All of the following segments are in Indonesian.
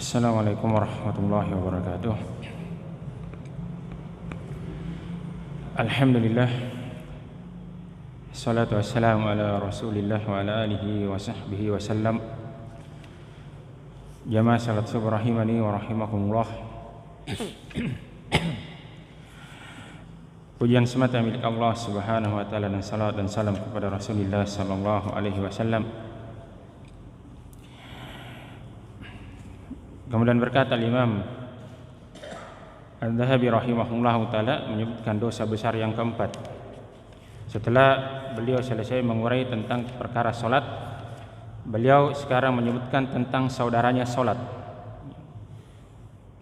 Assalamualaikum warahmatullahi wabarakatuh. Alhamdulillah, salatu wassalamu ala rasulillah wa ala alihi wa sahbihi wa sallam. Jamaah salat subuh rahimani wa rahimakumullah. Pujian semata milik Allah subhanahu wa ta'ala, dan salat dan salam kepada Rasulullah sallallahu alaihi wasallam. Kemudian berkata Imam Al-Dhahabi rahimahullah ta'ala menyebutkan dosa besar yang keempat. Setelah beliau selesai mengurai tentang perkara solat, beliau sekarang menyebutkan tentang saudaranya solat.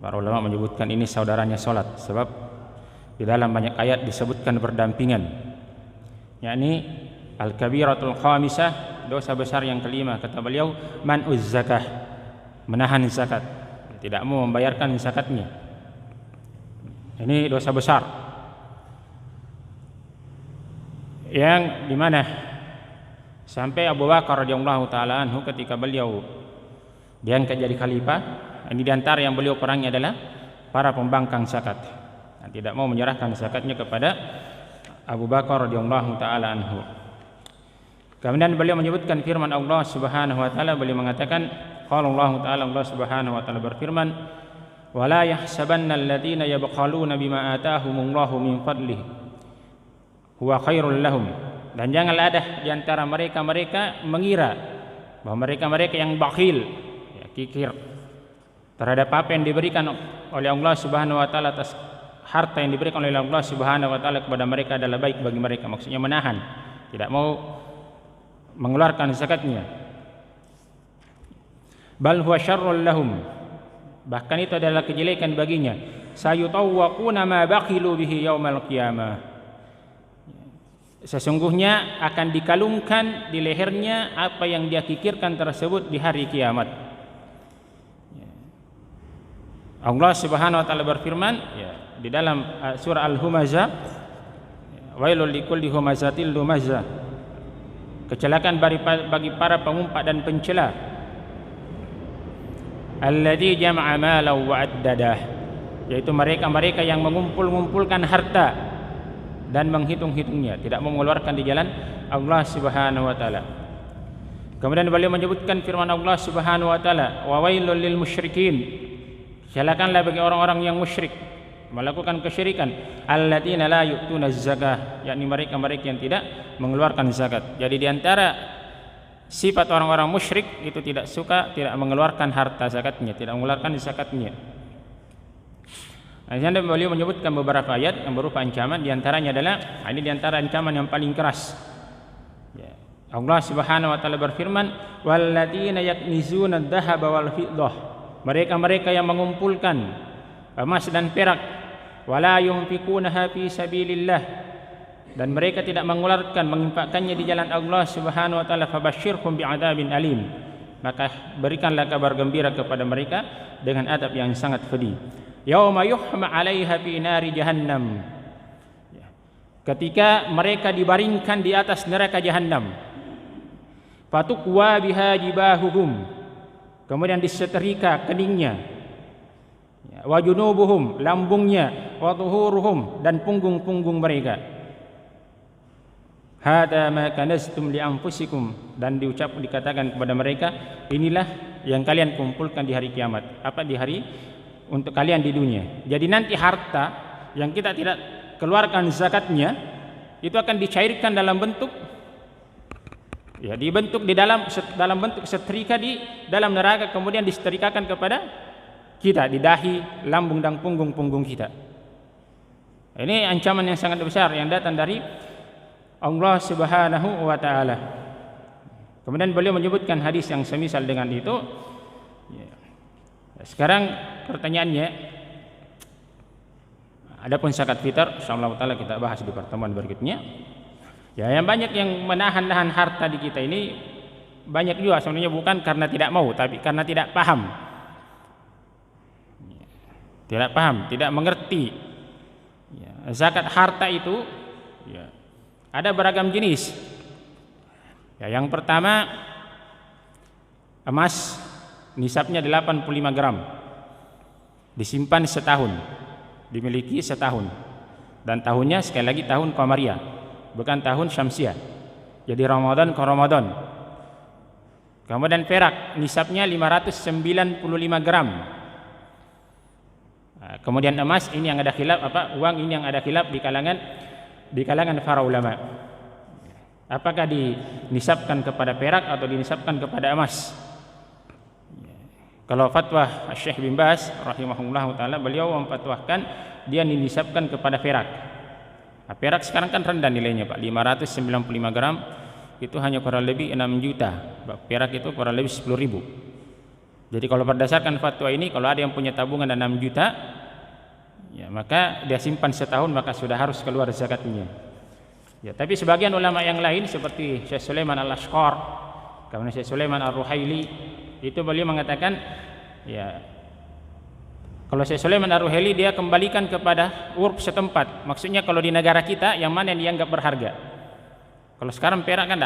Para ulama menyebutkan ini saudaranya solat, sebab di dalam banyak ayat disebutkan berdampingan, yakni al-kabiratul khamisah, dosa besar yang kelima. Kata beliau, man'uz zakah, menahan zakat, tidak mau membayarkan zakatnya. Ini dosa besar yang dimana sampai Abu Bakar radhiyallahu taala anhu ketika beliau diangkat jadi khalifah, ini diantara yang beliau perangi adalah para pembangkang zakat, dan tidak mau menyerahkan zakatnya kepada Abu Bakar radhiyallahu taala anhu. Kemudian beliau menyebutkan firman Allah subhanahu wa taala, beliau mengatakan, qala Allah taala, Allah subhanahu wa taala berfirman, wala yahsabanna alladziina yabkhaluna bima ataahumullahu min fadlihi huwa khairul lahum. Dan janganlah ada di antara mereka mengira bahwa mereka yang bakhil, ya, kikir terhadap apa yang diberikan oleh Allah subhanahu wa taala, atas harta yang diberikan oleh Allah subhanahu wa taala kepada mereka adalah baik bagi mereka. Maksudnya menahan, tidak mau mengeluarkan zakatnya. Bal huwa syarrul lahum, bahkan itu adalah kejelekan baginya. Sayutawwaquna ma bakhilu bihi yaumal qiyamah, sesungguhnya akan dikalungkan di lehernya apa yang dia kikirkan tersebut di hari kiamat. Allah subhanahu wa ta'ala berfirman, ya, di dalam surah Al-Humazah, wailul likulli humazatil lumazah, kecelakaan bagi para pengumpat dan pencela. Alladzi jama'a malan wa addadah, yaitu mereka yang mengumpulkan harta dan menghitung-hitungnya, tidak mau mengeluarkan di jalan Allah subhanahu wa ta'ala. Kemudian beliau menyebutkan firman Allah subhanahu wa ta'ala, wa wailul lil musyrikin, celakalah bagi orang-orang yang musyrik, melakukan kesyirikan, alladzina la yu'tuna zakah, yakni mereka yang tidak mengeluarkan zakat. Jadi di antara sifat orang-orang musyrik itu tidak mengeluarkan harta zakatnya, tidak mengeluarkan zakatnya. Nah, beliau menyebutkan beberapa ayat yang berupa ancaman, di antaranya adalah, ini di antara ancaman yang paling keras. Ya. Allah subhanahu wa ta'ala berfirman, walladzina yaknizuna adh-dhahaba wal fiddah, mereka yang mengumpulkan emas dan perak, wala yunfikunaha fi sabilillah, dan mereka tidak menginfakkannya di jalan Allah subhanahu wa ta'ala, fabasyirhum bi'adzabin alim, maka berikanlah kabar gembira kepada mereka dengan adab yang sangat pedih. Yauma yuhma 'alaiha fi nari jahannam, ketika mereka dibaringkan di atas neraka jahannam, fatukwa biha jibahuhum, kemudian disetrika keningnya, wa junubuhum, lambungnya, wa dhuhuruhum, dan punggung-punggung mereka. Hada ma kanaztum li anfusikum, dan dikatakan kepada mereka, inilah yang kalian kumpulkan di hari kiamat, di hari untuk kalian di dunia. Jadi nanti harta yang kita tidak keluarkan zakatnya itu akan dicairkan dalam bentuk, ya, dibentuk di dalam bentuk setrika di dalam neraka, kemudian disetrikakan kepada kita di dahi, lambung dan punggung kita. Ini ancaman yang sangat besar yang datang dari Allah subhanahu wa ta'ala. Kemudian beliau menyebutkan hadis yang semisal dengan itu. Sekarang pertanyaannya, adapun zakat fitrah, insyaallah taala kita bahas di pertemuan berikutnya. Ya, yang banyak yang menahan harta di kita ini banyak juga sebenarnya bukan karena tidak mau, tapi karena tidak paham. Tidak mengerti. Ya, zakat harta itu, ya, ada beragam jenis. Ya, yang pertama emas nisabnya 85 gram, disimpan setahun, dimiliki setahun, dan tahunnya sekali lagi tahun Qamariyah, bukan tahun Syamsiah, jadi Ramadan ke Ramadan. Kemudian perak nisabnya 595 gram. Kemudian emas ini yang ada khilaf, uang ini yang ada khilaf di kalangan para ulama. Apakah dinisabkan kepada perak atau dinisabkan kepada emas? Kalau fatwa Syekh bin Baz rahimahullah taala, beliau memfatwakan dia dinisabkan kepada perak. Perak sekarang kan rendah nilainya Pak, 595 gram itu hanya kurang lebih 6 juta. Perak itu kurang lebih 10.000. Jadi kalau berdasarkan fatwa ini, kalau ada yang punya tabungan 6 juta, ya maka dia simpan setahun, maka sudah harus keluar zakatnya. Ya, tapi sebagian ulama yang lain seperti Syekh Sulaiman Al-Ashqar, kemudian Syekh Sulaiman Ar-Ruhaili, itu beliau mengatakan, ya kalau Syekh Sulaiman Ar-Ruhaili dia kembalikan kepada urf setempat. Maksudnya kalau di negara kita yang mana yang dianggap berharga. Kalau sekarang perak kan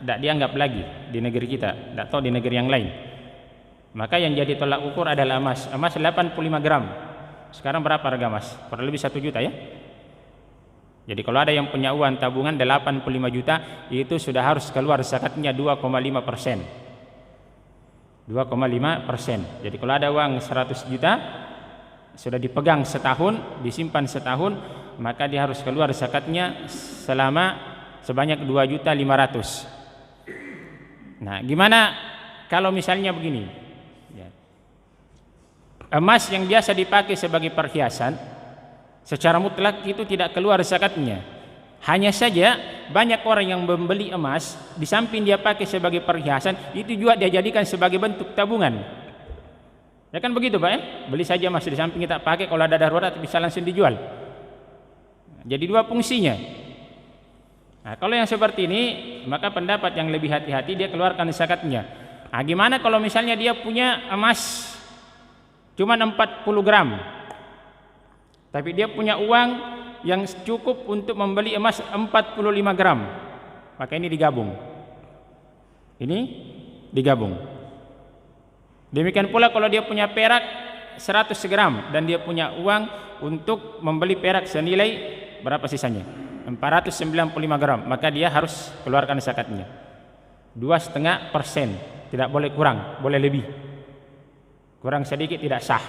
tidak dianggap lagi di negeri kita, tidak tahu di negeri yang lain. Maka yang jadi tolak ukur adalah emas. Emas 85 gram. Sekarang berapa harga emas? Kurang lebih 1 juta ya. Jadi kalau ada yang punya uang tabungan 85 juta, itu sudah harus keluar zakatnya 2,5%. 2,5%. Jadi kalau ada uang 100 juta sudah dipegang setahun, disimpan setahun, maka dia harus keluar zakatnya sebanyak 2.500.000. Nah, gimana kalau misalnya begini? Emas yang biasa dipakai sebagai perhiasan secara mutlak itu tidak keluar zakatnya. Hanya saja banyak orang yang membeli emas, di samping dia pakai sebagai perhiasan, itu juga dia jadikan sebagai bentuk tabungan. Ya kan begitu Pak ya? Beli saja emas, di samping kita pakai, kalau ada darurat bisa langsung dijual. Jadi dua fungsinya. Nah, kalau yang seperti ini, maka pendapat yang lebih hati-hati dia keluarkan zakatnya. Nah, gimana kalau misalnya dia punya emas cuma 40 gram, tapi dia punya uang yang cukup untuk membeli emas 45 gram, maka ini digabung. Ini digabung. Demikian pula kalau dia punya perak 100 gram dan dia punya uang untuk membeli perak senilai berapa sisanya? 495 gram, maka dia harus keluarkan zakatnya 2,5%, tidak boleh kurang, boleh lebih. Kurang sedikit tidak sah.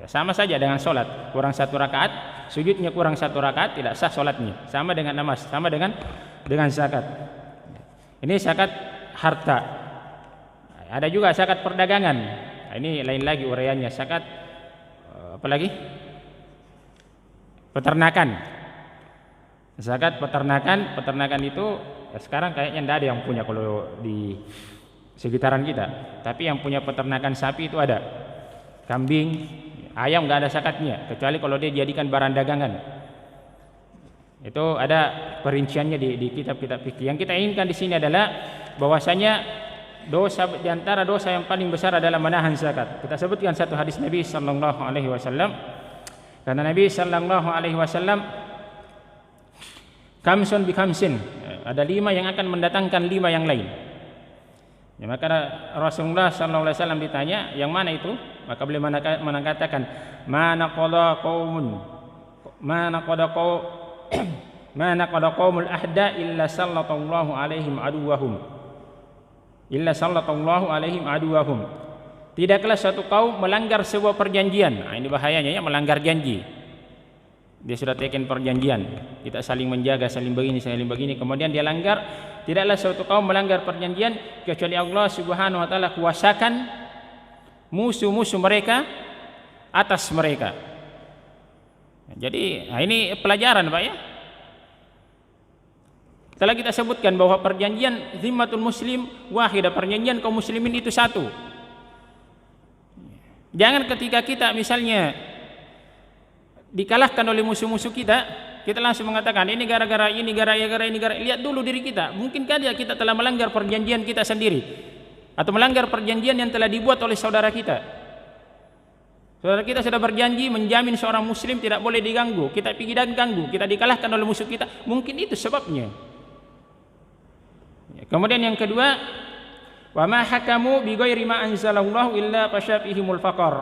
Ya, sama saja dengan sholat, kurang 1 rakaat, sujudnya kurang 1 rakaat, tidak sah sholatnya. Sama dengan emas, sama dengan zakat. Ini zakat harta. Ada juga zakat perdagangan. Nah, ini lain lagi uraiannya. Zakat apa lagi? Peternakan. Zakat peternakan itu ya sekarang kayaknya tidak ada yang punya kalau di sekitaran kita. Tapi yang punya peternakan sapi itu ada. Kambing, ayam nggak ada zakatnya, kecuali kalau dia jadikan barang dagangan. Itu ada perinciannya di kitab-kitab fikih. Yang kita inginkan di sini adalah bahwasanya dosa di antara dosa yang paling besar adalah menahan zakat. Kita sebutkan satu hadis Nabi sallallahu alaihi wasallam. Karena Nabi sallallahu alaihi wasallam kamsun bi kamsin, ada 5 yang akan mendatangkan 5 yang lain. Ya, maka Rasulullah sallallahu alaihi wasallam ditanya, yang mana itu? Maka beliau mengatakan, mana qada qaumul ahda illa sallallahu alaihim aduwahum. Tidaklah suatu kaum melanggar sebuah perjanjian. Nah, ini bahayanya ya, melanggar janji. Dia sudah tekan perjanjian, kita saling menjaga, saling begini, kemudian dia langgar. Tidaklah suatu kaum melanggar perjanjian kecuali Allah Subhanahu wa taala kuasakan musuh-musuh mereka atas mereka. Jadi, nah ini pelajaran Pak ya. Telah kita sebutkan bahwa perjanjian zimmatul muslim wahidah, perjanjian kaum muslimin itu satu. Jangan ketika kita misalnya dikalahkan oleh musuh-musuh kita langsung mengatakan ini gara-gara ini, gara-gara ini. Lihat dulu diri kita, mungkin kita telah melanggar perjanjian kita sendiri, atau melanggar perjanjian yang telah dibuat oleh saudara kita. Saudara kita sudah berjanji menjamin seorang muslim tidak boleh diganggu, kita pergi dan ganggu, kita dikalahkan oleh musuh kita, mungkin itu sebabnya. Kemudian yang kedua, Wa ma hakamu bi ghairi ma anzalallahu illa fasyafihimul faqar.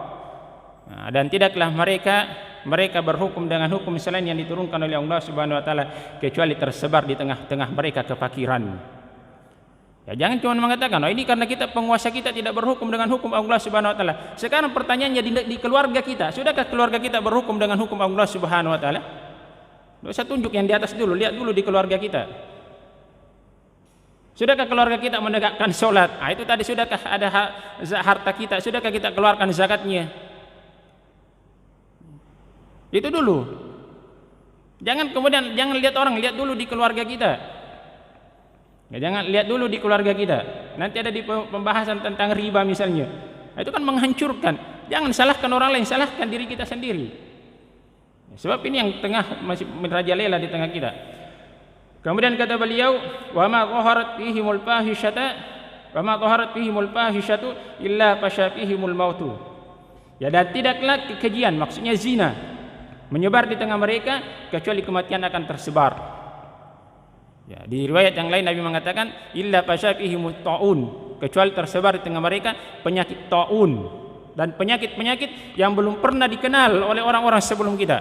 Nah, dan tidaklah mereka berhukum dengan hukum selain yang diturunkan oleh Allah Subhanahu wa taala kecuali tersebar di tengah-tengah mereka kefakiran. Ya, jangan cuma mengatakan, "Oh, ini karena kita penguasa kita tidak berhukum dengan hukum Allah Subhanahu wa taala." Sekarang pertanyaannya di keluarga kita, sudahkah keluarga kita berhukum dengan hukum Allah Subhanahu wa taala? Dosa tunjuk yang di atas dulu, lihat dulu di keluarga kita. Sudahkah keluarga kita menegakkan sholat? Itu tadi, sudahkah ada harta kita? Sudahkah kita keluarkan zakatnya? Itu dulu. Jangan lihat orang, lihat dulu di keluarga kita. Ya, jangan lihat dulu di keluarga kita. Nanti ada di pembahasan tentang riba misalnya. Itu kan menghancurkan. Jangan salahkan orang lain, salahkan diri kita sendiri. Sebab ini yang tengah masih merajalela di tengah kita. Kemudian kata beliau, wa ma dhaharat fihimul fahishatu illa fasyafihimul mautu. Ya, dan tidaklah kekejian, maksudnya zina, menyebar di tengah mereka kecuali kematian akan tersebar. Ya, di riwayat yang lain Nabi mengatakan illa fasyafihimut taun, kecuali tersebar di tengah mereka penyakit taun dan penyakit-penyakit yang belum pernah dikenal oleh orang-orang sebelum kita.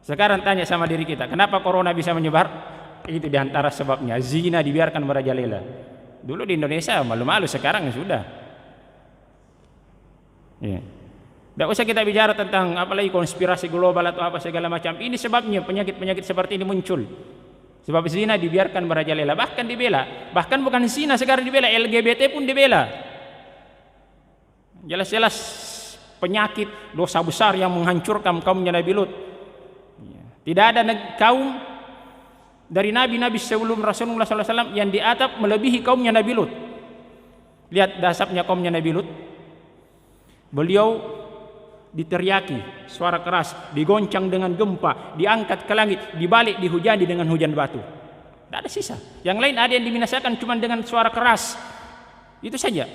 Sekarang tanya sama diri kita, kenapa corona bisa menyebar? Itu diantara sebabnya, zina dibiarkan merajalela. Dulu di Indonesia malu-malu, sekarang sudah. Ya. Tidak usah kita bicara tentang apalagi konspirasi global atau apa segala macam. Ini sebabnya penyakit-penyakit seperti ini muncul. Sebab zina dibiarkan merajalela, bahkan dibela. Bahkan bukan zina sekarang dibela, LGBT pun dibela. Jelas-jelas penyakit, dosa besar yang menghancurkan kaumnya Nabi Lut. Tidak ada kaum dari nabi-nabi sebelum Rasulullah SAW yang diatap melebihi kaumnya Nabi Lut. Lihat dasarnya kaumnya Nabi Lut. Beliau diteriaki suara keras, digoncang dengan gempa, diangkat ke langit, dibalik dihujani dengan hujan batu. Tidak ada sisa. Yang lain ada yang diminasakan cuma dengan suara keras. Itu saja.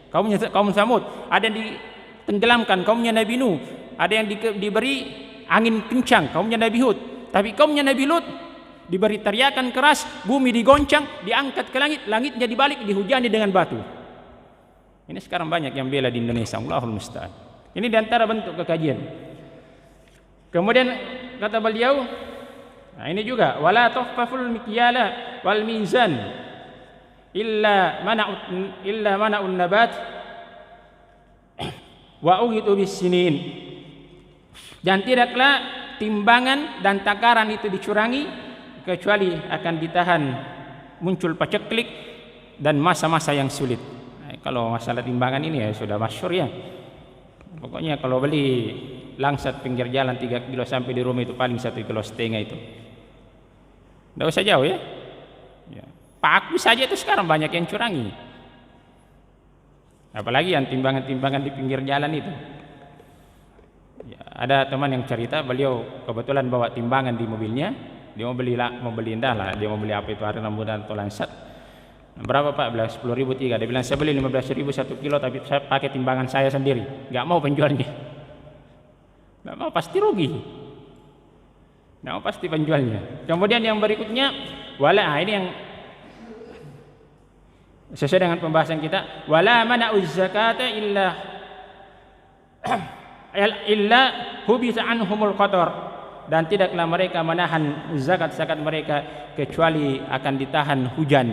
Kaum Samud, ada yang ditenggelamkan kaumnya Nabi Nuh, ada yang diberi angin kencang kaumnya Nabi Hud. Tapi kaumnya Nabi Lut diberi teriakan keras, bumi digoncang, diangkat ke langit, langitnya dibalik, dihujani dengan batu. Ini sekarang banyak yang bela di Indonesia, Allahul musta'an. Ini diantara bentuk kekajian. Kemudian kata beliau, nah ini juga, wala tukhfaful mikyala wal mizan illa mana'un nabat wa uhitu bis sinin. Dan tidaklah timbangan dan takaran itu dicurangi kecuali akan ditahan muncul paceklik dan masa-masa yang sulit. Nah, kalau masalah timbangan ini ya sudah masyhur ya. Pokoknya kalau beli langsat pinggir jalan 3 kilo sampai di rumah itu paling 1,5 kilo itu. Tidak usah jauh ya. Paku saja itu sekarang banyak yang curangi. Apalagi yang timbangan-timbangan di pinggir jalan itu. Ya, ada teman yang cerita, beliau kebetulan bawa timbangan di mobilnya. Dia mau beli indah lah, dia mau beli apa itu, hari rambutan atau langsat. Berapa Pak? Bilang 10.000 tiga. Dia bilang saya beli 15.000 1 kilo, tapi saya pakai timbangan saya sendiri. Gak mau penjualnya. Gak mau, pasti rugi. Gak mau, pasti penjualnya. Kemudian yang berikutnya, ini yang sesuai dengan pembahasan kita, wala mana'uz zakata illa hubisa anhumul qatar, dan tidaklah mereka menahan zakat-zakat mereka kecuali akan ditahan hujan.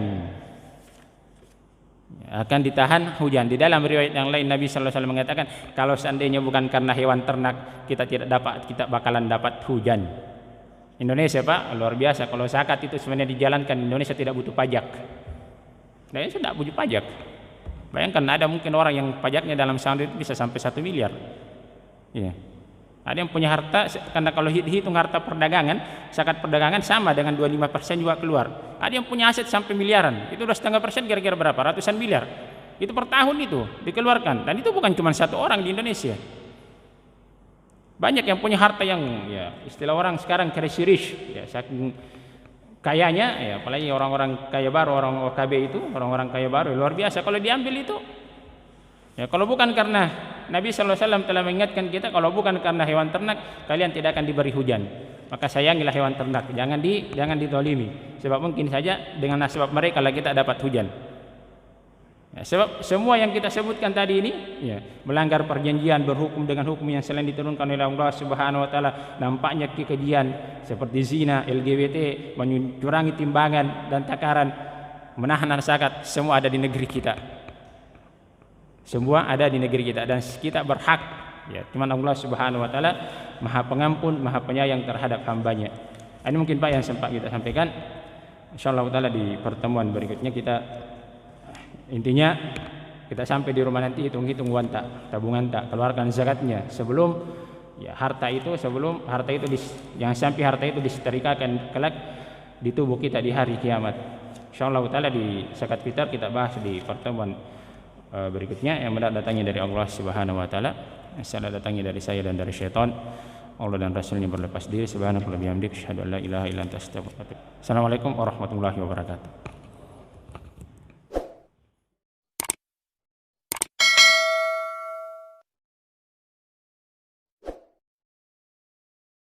Akan ditahan hujan. Di dalam riwayat yang lain Nabi sallallahu alaihi wasallam mengatakan, kalau seandainya bukan karena hewan ternak kita bakalan dapat hujan. Indonesia Pak luar biasa, kalau zakat itu sebenarnya dijalankan Indonesia tidak butuh pajak. Nah, ini sudah butuh pajak. Bayangkan ada mungkin orang yang pajaknya dalam setahun itu bisa sampai 1 miliar. Ya. Ada yang punya harta, karena kalau hitung harta perdagangan, zakat perdagangan sama dengan 25% juga keluar. Ada yang punya aset sampai miliaran, itu 2,5% kira-kira berapa? Ratusan miliar. Itu per tahun itu dikeluarkan. Dan itu bukan cuma satu orang di Indonesia. Banyak yang punya harta yang ya istilah orang sekarang crazy rich, ya saking kayanya, ya apalagi orang-orang kaya baru, orang OKB itu, orang-orang kaya baru luar biasa kalau diambil itu. Ya kalau bukan karena Nabi sallallahu alaihi wasallam telah mengingatkan kita, kalau bukan karena hewan ternak kalian tidak akan diberi hujan. Maka sayangilah hewan ternak, jangan dizalimi. Sebab mungkin saja dengan sebab mereka lah kita dapat hujan. Ya, sebab semua yang kita sebutkan tadi ini ya, melanggar perjanjian, berhukum dengan hukum yang selain diturunkan oleh Allah Subhanahu wa taala, nampaknya kekejian seperti zina, LGBT, mencurangi timbangan dan takaran, menahan zakat, semua ada di negeri kita. Semua ada di negeri kita dan kita berhak ya, cuman Allah Subhanahu wa taala Maha Pengampun, Maha Penyayang terhadap hambanya. Ini mungkin Pak yang sempat kita sampaikan. Insyaallah taala di pertemuan berikutnya kita intinya kita sampai di rumah nanti hitung-hitung uang tak, tabungan tak, keluarkan zakatnya sebelum ya harta itu jangan sampai harta itu disetrikakan kelak di tubuh kita di hari kiamat. Insyaallah taala di zakat fitar kita bahas di pertemuan berikutnya yang datangnya dari Allah Subhanahu wa taala, yang datangnya dari saya dan dari syaitan. Allah dan Rasulnya berlepas diri. Subhanakallahumma wa bihamdika asyhadu an la ilaha illa anta astaghfiruka wa atubu ilaik. Assalamualaikum warahmatullahi wabarakatuh.